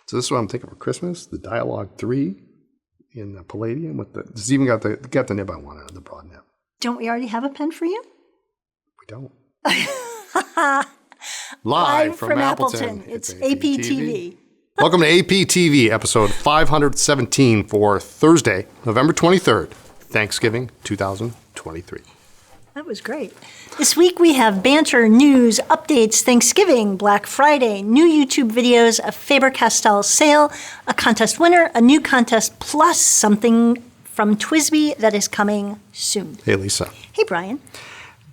So this is what I'm thinking for Christmas. The Dialogue 3 in the Palladium with it's even got the nib I wanted, the broad nib. Don't we already have a pen for you? We don't. Live from Appleton. It's APTV. Welcome to APTV, episode 517 for Thursday, November 23rd, Thanksgiving 2023. That was great. This week we have Banter, news, updates, Thanksgiving, Black Friday, new YouTube videos, a Faber-Castell Sale, a contest winner, a new contest, plus something from TWSBI that is coming soon. Hey, Lisa. Hey, Brian.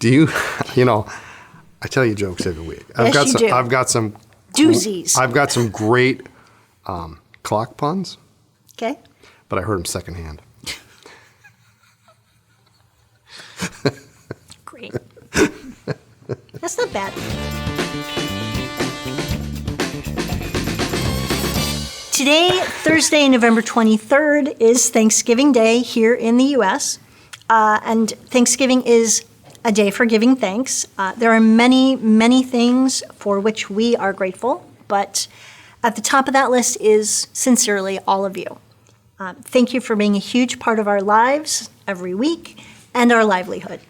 Do you I tell you jokes every week. I've got some doozies. I've got some great clock puns. Okay. But I heard them secondhand. Great. That's not bad. Today, Thursday, November 23rd, is Thanksgiving Day here in the U.S. And Thanksgiving is a day for giving thanks. There are many, many things for which we are grateful, but at the top of that list is sincerely all of you. Thank you for being a huge part of our lives every week and our livelihood.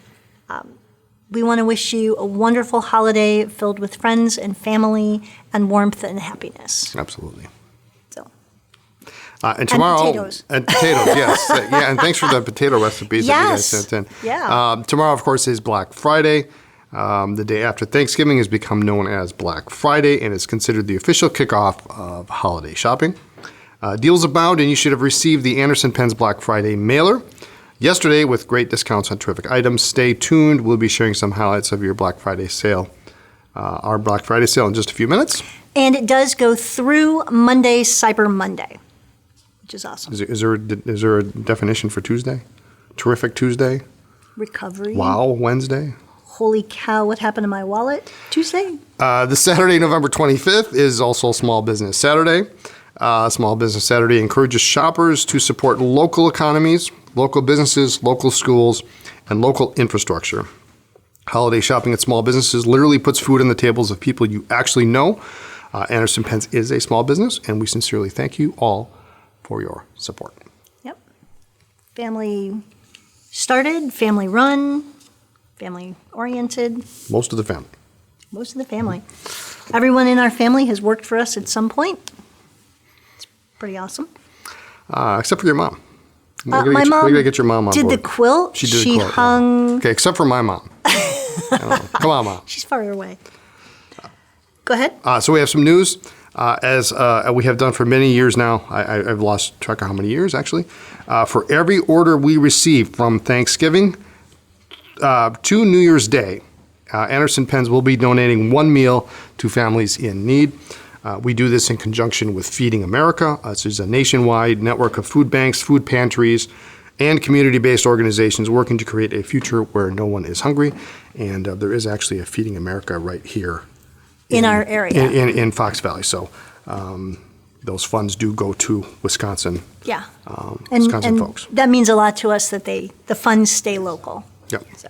We want to wish you a wonderful holiday filled with friends and family and warmth and happiness. Absolutely. So. And tomorrow, potatoes. And potatoes, yes. Yeah, and thanks for the potato recipes that you guys sent in. Yeah. Tomorrow, of course, is Black Friday. The day after Thanksgiving has become known as Black Friday and is considered the official kickoff of holiday shopping. Deals abound, and you should have received the Anderson Pens Black Friday mailer yesterday with great discounts on terrific items. Stay tuned. We'll be sharing some highlights of your Black Friday sale, our Black Friday sale in just a few minutes. And it does go through Monday, Cyber Monday, which is awesome. Is there a definition for Tuesday? Terrific Tuesday? Recovery. Wow Wednesday? Holy cow, what happened to my wallet? Tuesday? The Saturday, November 25th, is also Small Business Saturday. Small Business Saturday encourages shoppers to support local economies, local businesses, local schools, and local infrastructure. Holiday shopping at small businesses literally puts food on the tables of people you actually know. Anderson Pens is a small business, and we sincerely thank you all for your support. Yep. Family started, family run, family oriented. Most of the family. Most of the family. Everyone in our family has worked for us at some point. It's pretty awesome. Except for your mom. My mom we gotta get your mom on did board. the quilt. She did the quilt. hung. Yeah. Okay, except for my mom. Come on, Mom. She's farther away. Go ahead. So we have some news. As we have done for many years now, I've lost track of how many years, actually. For every order we receive from Thanksgiving to New Year's Day, Anderson Pens will be donating one meal to families in need. We do this in conjunction with Feeding America. This is a nationwide network of food banks, food pantries, and community-based organizations working to create a future where no one is hungry. And there is actually a Feeding America right here in our area. In Fox Valley. So those funds do go to Wisconsin. Yeah. Wisconsin folks. That means a lot to us that the funds stay local. Yep. So.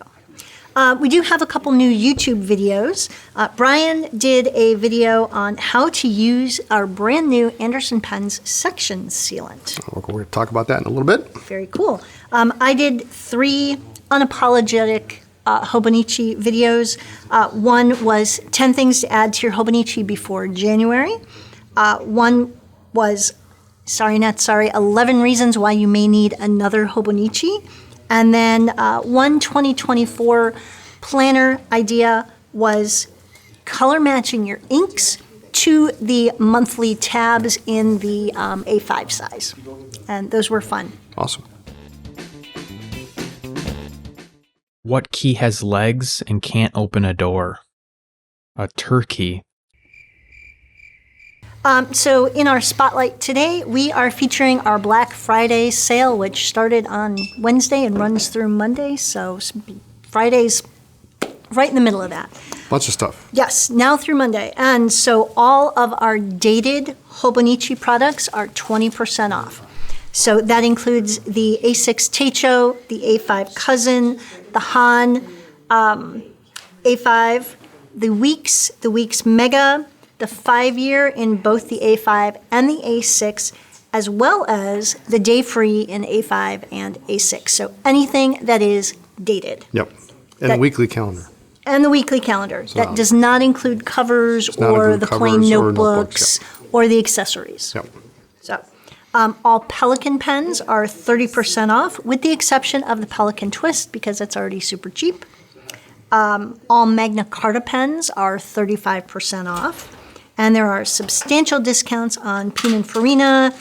We do have a couple new YouTube videos. Brian did a video on how to use our brand new Anderson Pens section sealant. We're going to talk about that in a little bit. Very cool. I did 3 unapologetic Hobonichi videos. One was 10 things to add to your Hobonichi before January. One was, 11 reasons why you may need another Hobonichi. And then one 2024 planner idea was color matching your inks to the monthly tabs in the A5 size. And those were fun. Awesome. What key has legs and can't open a door? A turkey. So in our spotlight today, we are featuring our Black Friday sale, which started on Wednesday and runs through Monday. So Friday's right in the middle of that. Bunch of stuff. Yes, now through Monday. And so all of our dated Hobonichi products are 20% off. So that includes the A6 Techo, the A5 Cousin, the Han A5, the Weeks Mega, the 5-year in both the A5 and the A6, as well as the day-free in A5 and A6. So anything that is dated. Yep. And That- the weekly calendar. And the weekly calendar. That does not include covers not or include the covers plain or notebooks or the accessories. Yep. So, all Pelican pens are 30% off, with the exception of the Pelican Twist, because it's already super cheap. All Magna Carta pens are 35% off. And there are substantial discounts on Pininfarina,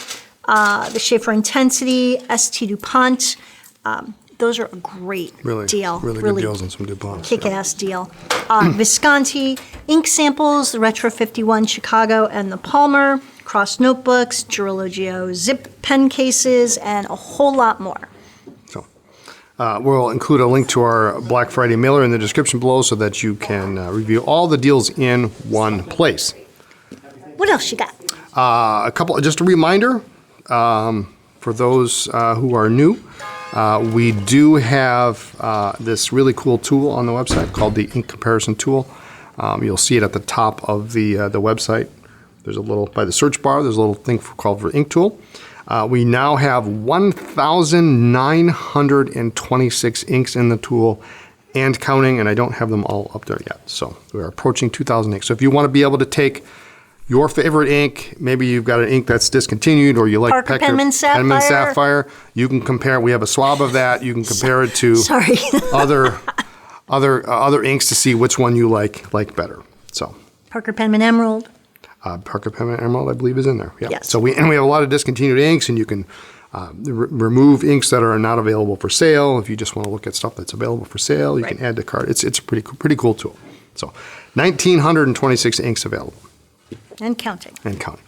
the Schaefer Intensity, ST DuPont. Those are a great Really, deal. really good deals on some DuPonts. Kick-ass deal. Visconti, ink samples, the Retro 51 Chicago and the Palmer, Cross notebooks, Girologio zip pen cases, and a whole lot more. So, we'll include a link to our Black Friday mailer in the description below so that you can review all the deals in one place. What else you got? Just a reminder for those who are new. We do have this really cool tool on the website called the Ink Comparison Tool. You'll see it at the top of the website. There's a little, by the search bar, there's a little thing called for Ink Tool. We now have 1,926 inks in the tool and counting, and I don't have them all up there yet. So we're approaching 2,000 inks. So if you want to be able to take your favorite ink, maybe you've got an ink that's discontinued or you like Parker Penman Sapphire, you can compare, we have a swab of that, you can compare it to Sorry. other inks to see which one you like better. So Parker Penman Emerald. Parker Penman Emerald, I believe, is in there. Yeah. Yes. So we have a lot of discontinued inks, and you can remove inks that are not available for sale. If you just want to look at stuff that's available for sale, you can add to cart. It's a pretty cool tool. So 1,926 inks available. And counting. And counting.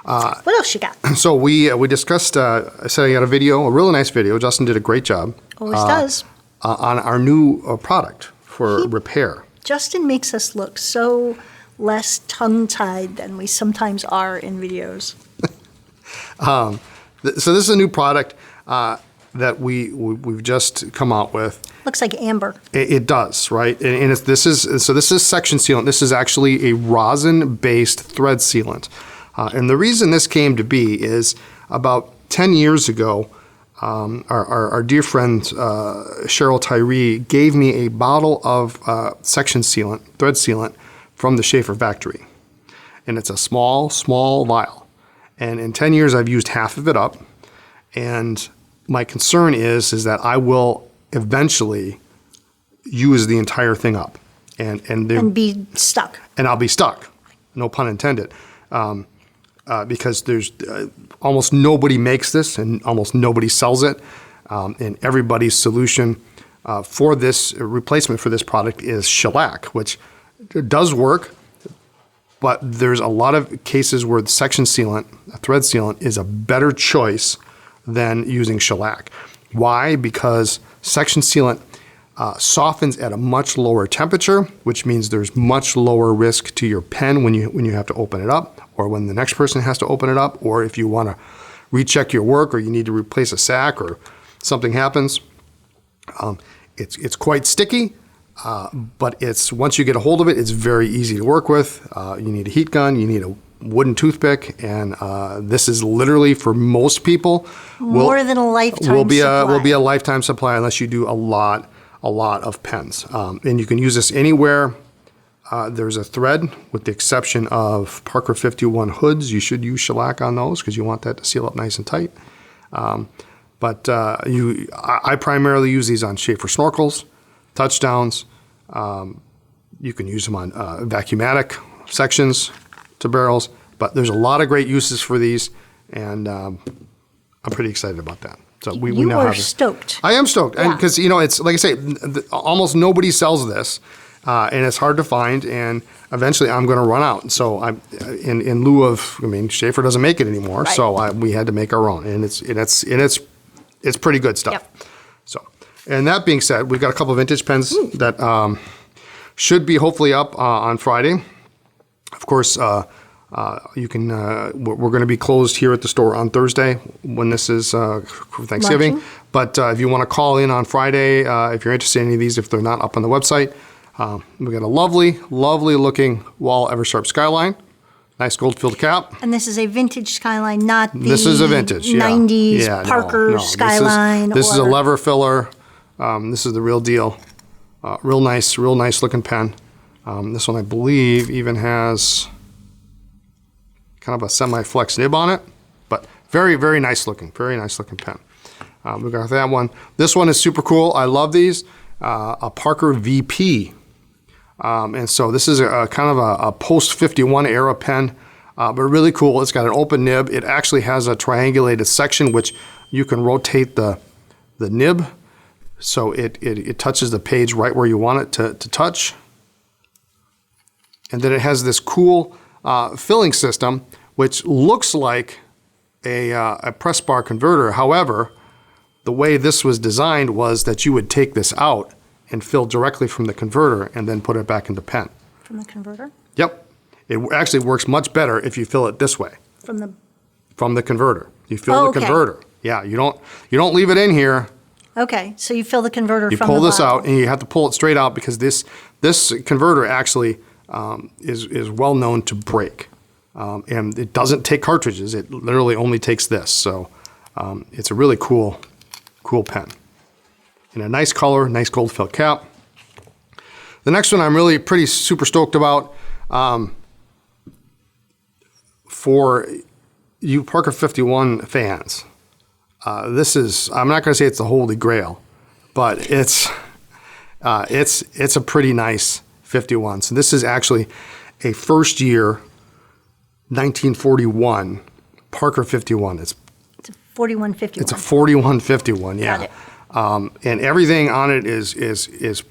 What else you got? So we discussed setting out a video, a really nice video. Justin did a great job. Always does. On our new product for repair. Justin makes us look so less tongue-tied than we sometimes are in videos. So this is a new product that we've just come out with. Looks like amber. It does, right? And this is section sealant. This is actually a rosin-based thread sealant. And the reason this came to be is about 10 years ago, our dear friend Cheryl Tyree gave me a bottle of section sealant, thread sealant, from the Schaefer factory. And it's a small vial. And in 10 years, I've used half of it up. And my concern is that I will eventually use the entire thing up. And be stuck. And I'll be stuck, no pun intended. Because there's almost nobody makes this and almost nobody sells it. And everybody's solution for this replacement for this product is shellac, which does work, but there's a lot of cases where the section sealant, a thread sealant, is a better choice than using shellac. Why? Because section sealant softens at a much lower temperature, which means there's much lower risk to your pen when you have to open it up, or when the next person has to open it up, or if you want to recheck your work, or you need to replace a sack, or something happens. It's quite sticky. But once you get a hold of it, it's very easy to work with. You need a heat gun, you need a wooden toothpick, and this is literally for most people More than a lifetime supply. Will be a lifetime supply unless you do a lot of pens. And you can use this anywhere. There's a thread, with the exception of Parker 51 hoods. You should use shellac on those because you want that to seal up nice and tight. But I primarily use these on Schaefer snorkels, touchdowns. You can use them on vacuumatic sections to barrels, but there's a lot of great uses for these, and I'm pretty excited about that. So we now have this. Stoked. I am stoked, Yeah. because it's like I say, almost nobody sells this, and it's hard to find, and eventually I'm going to run out. So I'm in lieu of, Schaefer doesn't make it anymore, Right. so we had to make our own, and it's pretty good stuff. Yep. So, and that being said, we've got a couple of vintage pens that should be hopefully up on Friday. Of course, you can. We're going to be closed here at the store on Thursday when this is for Thanksgiving. Luncheon. But if you want to call in on Friday, if you're interested in any of these, if they're not up on the website, we got a lovely looking Wall Eversharp Skyline. Nice gold-filled cap. And this is a vintage Skyline, not the This is a vintage, yeah. 90s Yeah, Parker no. Skyline. This is a lever filler. This is the real deal. Real nice looking pen. This one, I believe, even has kind of a semi-flex nib on it, but very, very nice looking pen. We got that one. This one is super cool. I love these. A Parker VP. And so this is a kind of a post-51 era pen, but really cool. It's got an open nib. It actually has a triangulated section, which you can rotate the nib so it touches the page right where you want it to touch. And then it has this cool filling system, which looks like a press bar converter. However, the way this was designed was that you would take this out and fill directly from the converter and then put it back into pen. From the converter? Yep. It actually works much better if you fill it this way. From the converter. You fill the converter. Yeah, you don't leave it in here. Okay, so you fill the converter You from the pull this bottle. out and you have to pull it straight out because this converter actually is well known to break. And it doesn't take cartridges. It literally only takes this. So it's a really cool pen. In a nice color, nice gold felt cap. The next one I'm really pretty super stoked about. For you Parker 51 fans, this is, I'm not going to say it's the holy grail, but it's a pretty nice 51. So this is actually a first year 1941 Parker 51. It's a 4151. It's a 4151, yeah. Got it. And everything on it is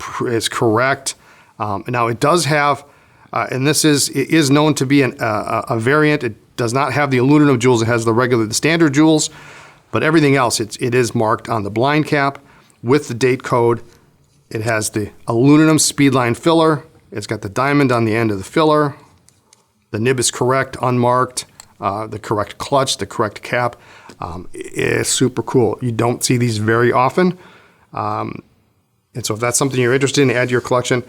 correct. Now it does have, and it is known to be a variant. It does not have the aluminum jewels. It has the standard jewels, but everything else it is marked on the blind cap with the date code. It has the aluminum speedline filler. It's got the diamond on the end of the filler. The nib is correct, unmarked. The correct clutch, the correct cap. It's super cool. You don't see these very often. And so if that's something you're interested in, add to your collection,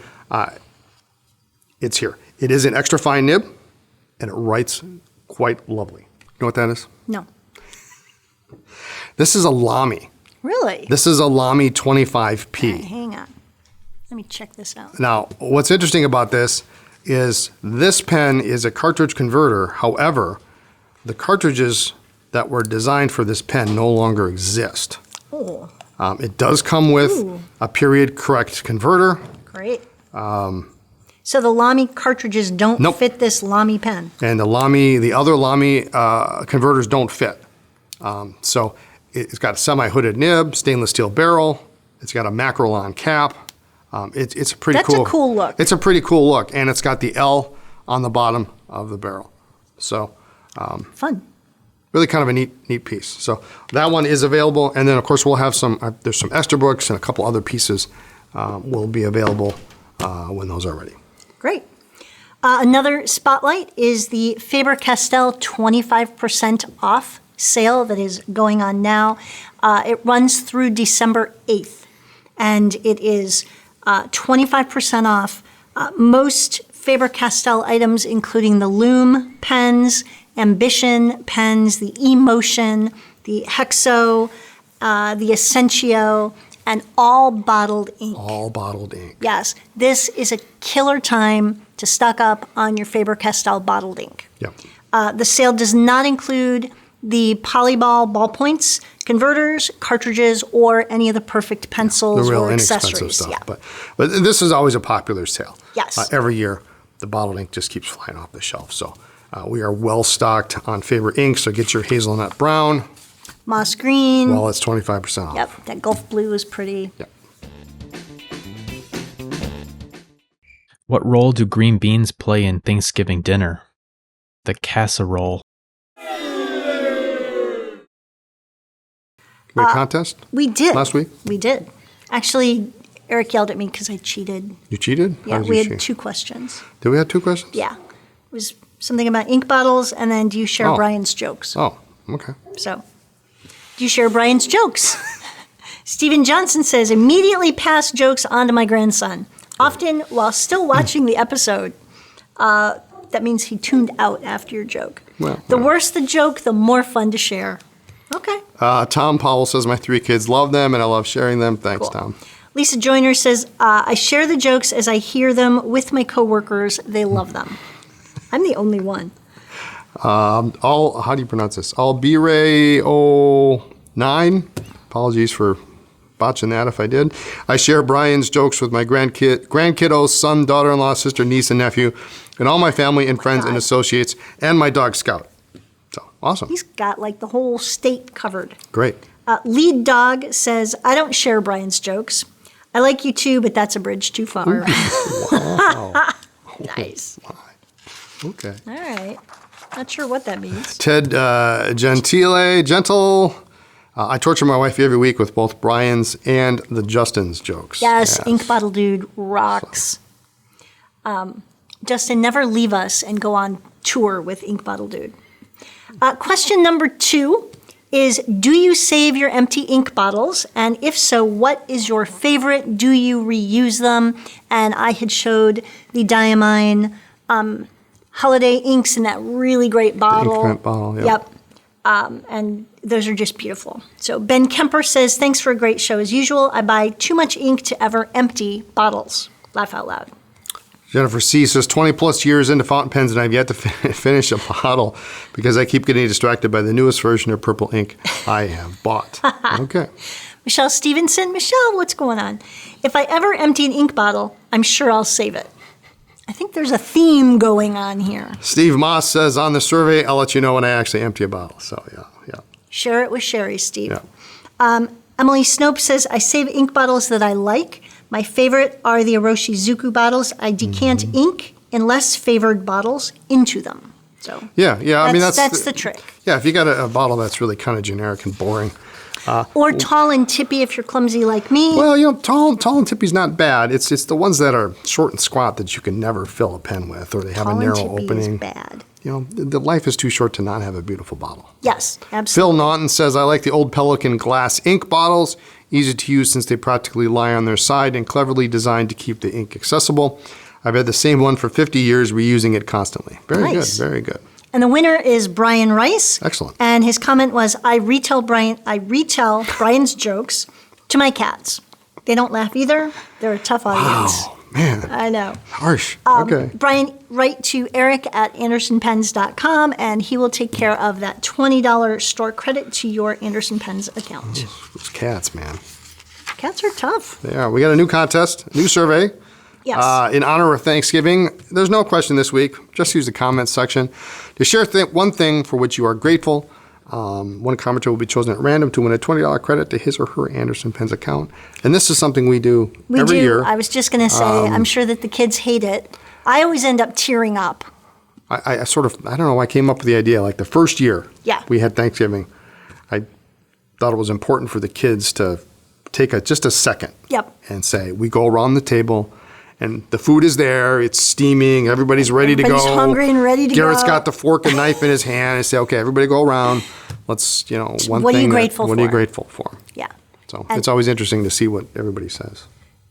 it's here. It is an extra fine nib, and it writes quite lovely. You know what that is? No. This is a Lamy. Really? This is a Lamy 25P. Okay, hang on. Let me check this out. Now, what's interesting about this is this pen is a cartridge converter. However, the cartridges that were designed for this pen no longer exist. Oh. It does come with a period correct converter. Great. So the Lamy cartridges don't fit this Lamy pen. And the other Lamy converters don't fit. So it's got a semi-hooded nib, stainless steel barrel. It's got a Macrolon cap. It's a pretty cool. That's a cool look. It's a pretty cool look, and it's got the L on the bottom of the barrel. So fun. Really kind of a neat piece. So that one is available, and then of course we'll have some. There's some Ester books and a couple other pieces will be available when those are ready. Great. Another spotlight is the Faber-Castell 25% off sale that is going on now. It runs through December 8th, and it is 25% off most Faber-Castell items, including the Loom pens, Ambition pens, the Emotion, the Hexo, the Essentio, and all bottled ink. All bottled ink. Yes, this is a killer time to stock up on your Faber-Castell bottled ink. Yep. The sale does not include the Polyball ballpoints, converters, cartridges, or any of the perfect pencils The real or inexpensive accessories. stuff. Yeah. But this is always a popular sale. Yes. Every year, the bottled ink just keeps flying off the shelf. So we are well stocked on Faber ink. So get your hazelnut brown. Moss green. Well, it's 25% off. Yep, that Gulf blue is pretty. Yep. What role do green beans play in Thanksgiving dinner? The casserole. We had a contest? We did. Last week? We did. Actually, Eric yelled at me because I cheated. You cheated? Yeah, How did we you had cheat? 2 questions. Did we have 2 questions? Yeah. It was something about ink bottles, and then do you share Oh. Brian's jokes? Oh, okay. So, do you share Brian's jokes? Stephen Johnson says, immediately pass jokes on to my grandson. Often, while still watching the episode, that means he tuned out after your joke. Well, the worse the joke, the more fun to share. Okay. Tom Powell says, my 3 kids love them, and I love sharing them. Thanks, Cool. Tom. Lisa Joyner says, I share the jokes as I hear them with my coworkers. They love them. I'm the only one. How do you pronounce this? Albire09. Apologies for botching that if I did. I share Brian's jokes with my grandkiddos, son, daughter-in-law, sister, niece, and nephew, and all my family and friends and associates, and my dog Scout. So, awesome. He's got like the whole state covered. Great. Lead Dog says, I don't share Brian's jokes. I like you too, but that's a bridge too far. Wow. Nice. Okay. All right. Not sure what that means. Ted Gentle. I torture my wife every week with both Brian's and the Justin's jokes. Yes, Ink Bottle Dude rocks. Justin, never leave us and go on tour with Ink Bottle Dude. Question number 2 is, do you save your empty ink bottles? And if so, what is your favorite? Do you reuse them? And I had showed the Diamine holiday inks in that really great bottle. The ink bottle, yeah. Yep. And those are just beautiful. So Ben Kemper says, thanks for a great show as usual. I buy too much ink to ever empty bottles. Laugh out loud. Jennifer C. says, 20 plus years into fountain pens, and I've yet to finish a bottle because I keep getting distracted by the newest version of purple ink I have bought. Okay. Michelle Stevenson. Michelle, what's going on? If I ever empty an ink bottle, I'm sure I'll save it. I think there's a theme going on here. Steve Moss says, on the survey, I'll let you know when I actually empty a bottle. So, yeah. Share it with Sherry, Steve. Yeah. Emily Snope says, I save ink bottles that I like. My favorite are the Orochi Zuku bottles. I decant ink in less favored bottles into them. So Yeah. I mean, that's the trick. Yeah, if you got a bottle that's really kind of generic and boring. Or tall and tippy if you're clumsy like me. Well, tall and tippy's not bad. It's the ones that are short and squat that you can never fill a pen with, or they have tall a narrow and tippy opening. is bad. The life is too short to not have a beautiful bottle. Yes, Phil absolutely. Naughton says, I like the old Pelican glass ink bottles. Easy to use since they practically lie on their side and cleverly designed to keep the ink accessible. I've had the same one for 50 years, reusing it constantly. Very Nice. good, very good. And the winner is Brian Rice. Excellent. And his comment was, I retell Brian's jokes to my cats. They don't laugh either. They're a tough audience. Oh, man. I know. Harsh. Okay. Brian, write to eric@andersonpens.com, and he will take care of that $20 store credit to your Anderson Pens account. Those cats, man. Cats are tough. They are. We got a new contest, new survey. Yes. In honor of Thanksgiving. There's no question this week. Just use the comments section to share one thing for which you are grateful. One commenter will be chosen at random to win a $20 credit to his or her Anderson Pens account. And this is something we do every year. I was just going to say, I'm sure that the kids hate it. I always end up tearing up. I don't know, I came up with the idea, like the first year we had Thanksgiving, I thought it was important for the kids to take just a second and say, we go around the table, and the food is there, it's steaming, everybody's ready to go. Everybody's hungry and ready to Garrett's go. got the fork and knife in his hand, and say, okay, everybody go around. Let's, one What are thing. you grateful What are you for? grateful for? Yeah. So And- it's always interesting to see what everybody says.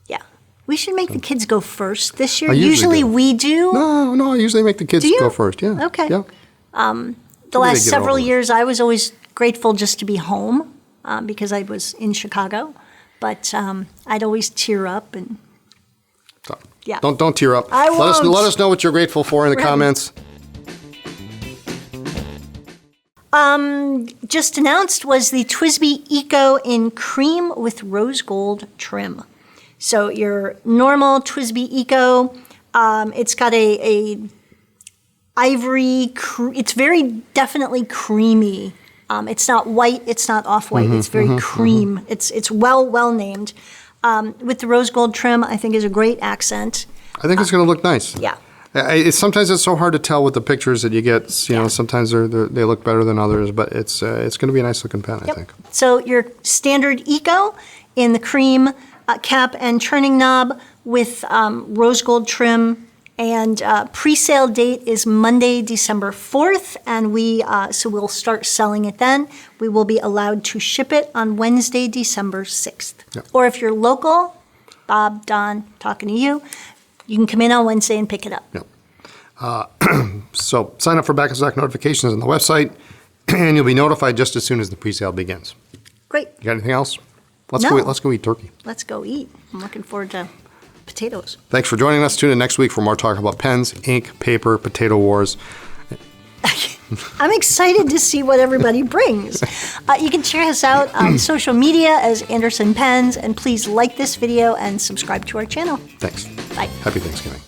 Yeah. We should make the kids go first this year. I usually do. we do. No, I usually make the kids Do you? go first. Yeah. Okay. Yeah. The last get several over it. years, I was always grateful just to be home because I was in Chicago. But I'd always tear up and So, Yeah. Don't tear up. I won't. Let us know what you're grateful for in the Right. comments. just announced was the TWSBI Eco in Creme with rose gold trim. So your normal TWSBI Eco, it's got a ivory, it's very definitely creamy. It's not white, it's not off-white, it's very cream. It's well named. With the rose gold trim, I think is a great accent. I think it's going to look nice. Yeah. Sometimes it's so hard to tell with the pictures that you get. Sometimes they look better than others, but it's going to be a nice looking pen, I think. So your standard Eco in the cream cap and turning knob with rose gold trim, and pre-sale date is Monday, December 4th, and we'll start selling it then. We will be allowed to ship it on Wednesday, December 6th. Yep. Or if you're local, Bob, Don, talking to you, you can come in on Wednesday and pick it up. Yep. So sign up for back in stock notifications on the website, and you'll be notified just as soon as the pre-sale begins. Great. You got anything else? Let's No. go. Let's go eat turkey. Let's go eat. I'm looking forward to potatoes. Thanks for joining us. Tune in next week for more talk about pens, ink, paper, potato wars. I'm excited to see what everybody brings. You can check us out on social media as Anderson Pens, and please like this video and subscribe to our channel. Thanks. Bye. Happy Thanksgiving.